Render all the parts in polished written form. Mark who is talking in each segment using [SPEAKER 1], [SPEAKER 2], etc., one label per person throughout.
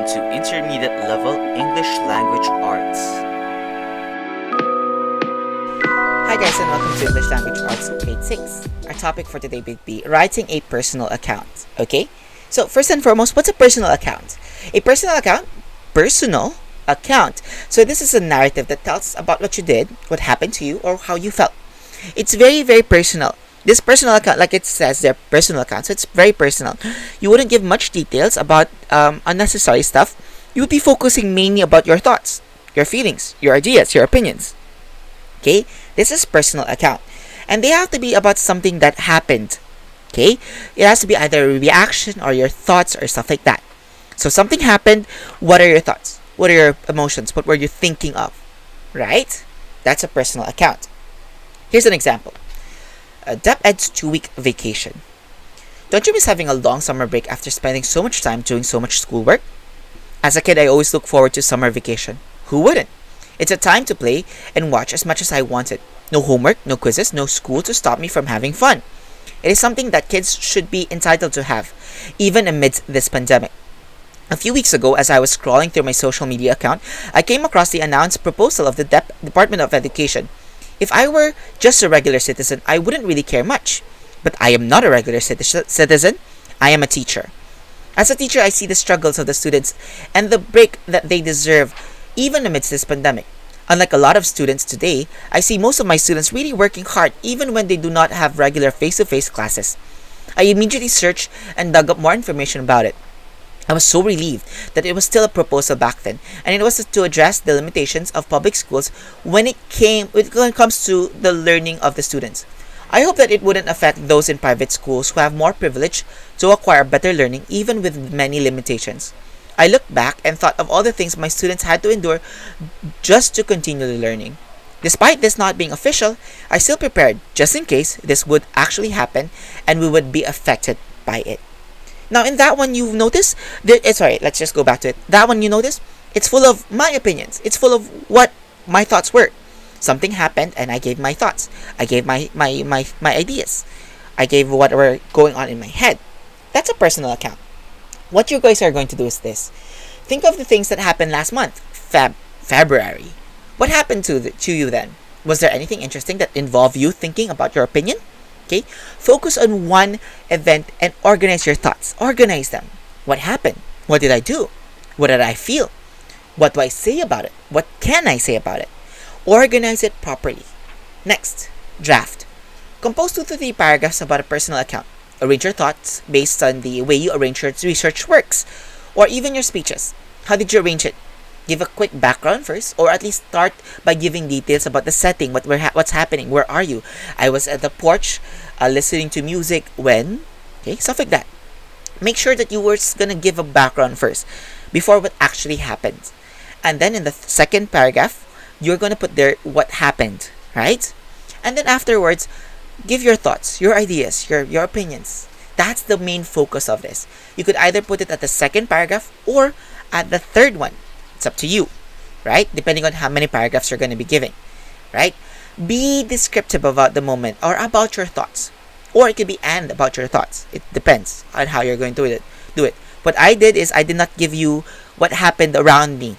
[SPEAKER 1] to Intermediate Level English Language Arts. Hi guys and welcome to English Language Arts Grade 6. Our topic for today would be writing a personal account. Okay? So first and foremost, what's a personal account? A personal account? Personal account. So this is a narrative that tells about what you did, what happened to you, or how you felt. It's very, very personal. This personal account, like it says, they're personal accounts, so it's very personal. You wouldn't give much details about unnecessary stuff. You would be focusing mainly about your thoughts, your feelings, your ideas, your opinions. Okay? This is personal account. And they have to be about something that happened. Okay? It has to be either a reaction or your thoughts or stuff like that. So something happened. What are your thoughts? What are your emotions? What were you thinking of? Right? That's a personal account. Here's an example. DepEd's 2-week vacation. Don't you miss having a long summer break after spending so much time doing so much schoolwork? As a kid, I always look forward to summer vacation. Who wouldn't? It's a time to play and watch as much as I wanted. No homework, no quizzes, no school to stop me from having fun. It is something that kids should be entitled to have, even amidst this pandemic. A few weeks ago, as I was scrolling through my social media account, I came across the announced proposal of the Department of Education. If I were just a regular citizen, I wouldn't really care much. But I am not a regular citizen. I am a teacher. As a teacher, I see the struggles of the students and the break that they deserve even amidst this pandemic. Unlike a lot of students today, I see most of my students really working hard even when they do not have regular face-to-face classes. I immediately searched and dug up more information about it. I was so relieved that it was still a proposal back then, and it was to address the limitations of public schools when it comes to the learning of the students. I hope that it wouldn't affect those in private schools who have more privilege to acquire better learning even with many limitations. I looked back and thought of all the things my students had to endure just to continue learning. Despite this not being official, I still prepared just in case this would actually happen and we would be affected by it. Now, in that one, you've noticed, let's just go back to it. That one, you notice, it's full of my opinions. It's full of what my thoughts were. Something happened, and I gave my thoughts. I gave my ideas. I gave what were going on in my head. That's a personal account. What you guys are going to do is this. Think of the things that happened last month, February. What happened to you then? Was there anything interesting that involved you thinking about your opinion? Okay, focus on one event and organize your thoughts. Organize them. What happened? What did I do? What did I feel? What do I say about it? What can I say about it? Organize it properly. Next, draft. Compose 2 to 3 paragraphs about a personal account. Arrange your thoughts based on the way you arrange your research works, or even your speeches. How did you arrange it? Give a quick background first, or at least start by giving details about the setting, what's happening, where are you? I was at the porch listening to music when, okay, stuff like that. Make sure that you were gonna give a background first before what actually happened. And then in the second paragraph, you're gonna put there what happened, right? And then afterwards, give your thoughts, your ideas, your opinions. That's the main focus of this. You could either put it at the second paragraph or at the third one. It's up to you, right? Depending on how many paragraphs you're going to be giving, right? Be descriptive about the moment or about your thoughts. Or it could be and about your thoughts. It depends on how you're going to do it. What I did is I did not give you what happened around me.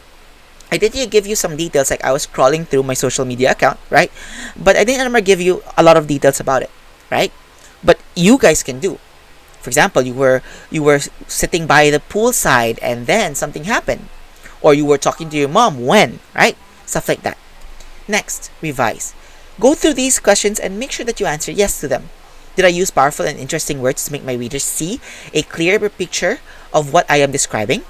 [SPEAKER 1] I did give you some details, like I was scrolling through my social media account, right? But I didn't ever give you a lot of details about it, right? But you guys can do. For example, you were sitting by the poolside and then something happened. Or you were talking to your mom when, right? Stuff like that. Next, revise. Go through these questions and make sure that you answer yes to them. Did I use powerful and interesting words to make my readers see a clearer picture of what I am describing?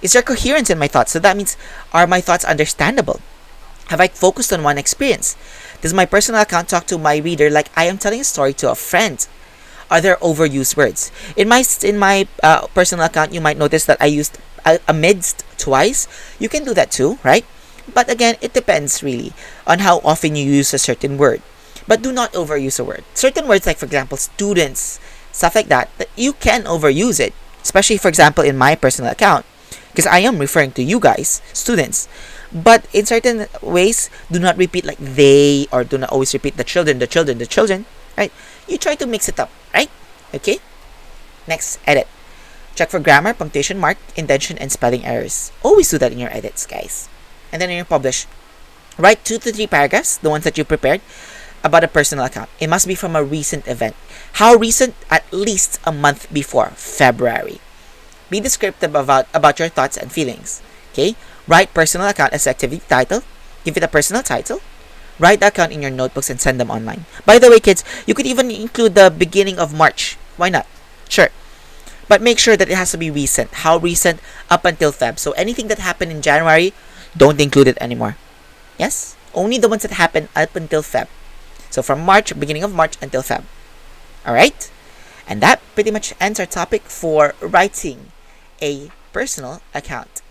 [SPEAKER 1] Is there coherence in my thoughts? So that means, are my thoughts understandable? Have I focused on one experience? Does my personal account talk to my reader like I am telling a story to a friend? Are there overused words? In my personal account, you might notice that I used amidst twice. You can do that too, right? But again, it depends really on how often you use a certain word. But do not overuse a word. Certain words, like for example, students, stuff like that you can overuse it. Especially, for example, in my personal account, because I am referring to you guys, students. But in certain ways, do not repeat like they, or do not always repeat the children, right? You try to mix it up, right? Okay? Next, edit. Check for grammar, punctuation mark, indentation, and spelling errors. Always do that in your edits, guys. And then in your publish, write 2 to 3 paragraphs, the ones that you prepared, about a personal account. It must be from a recent event. How recent? At least a month before February. Be descriptive about your thoughts and feelings. Okay? Write personal account as activity title. Give it a personal title. Write the account in your notebooks and send them online. By the way, kids, you could even include the beginning of March. Why not? Sure. But make sure that it has to be recent. How recent? Up until Feb. So anything that happened in January, don't include it anymore. Yes? Only the ones that happened up until Feb. So from March, beginning of March until Feb. Alright? And that pretty much ends our topic for writing a personal account.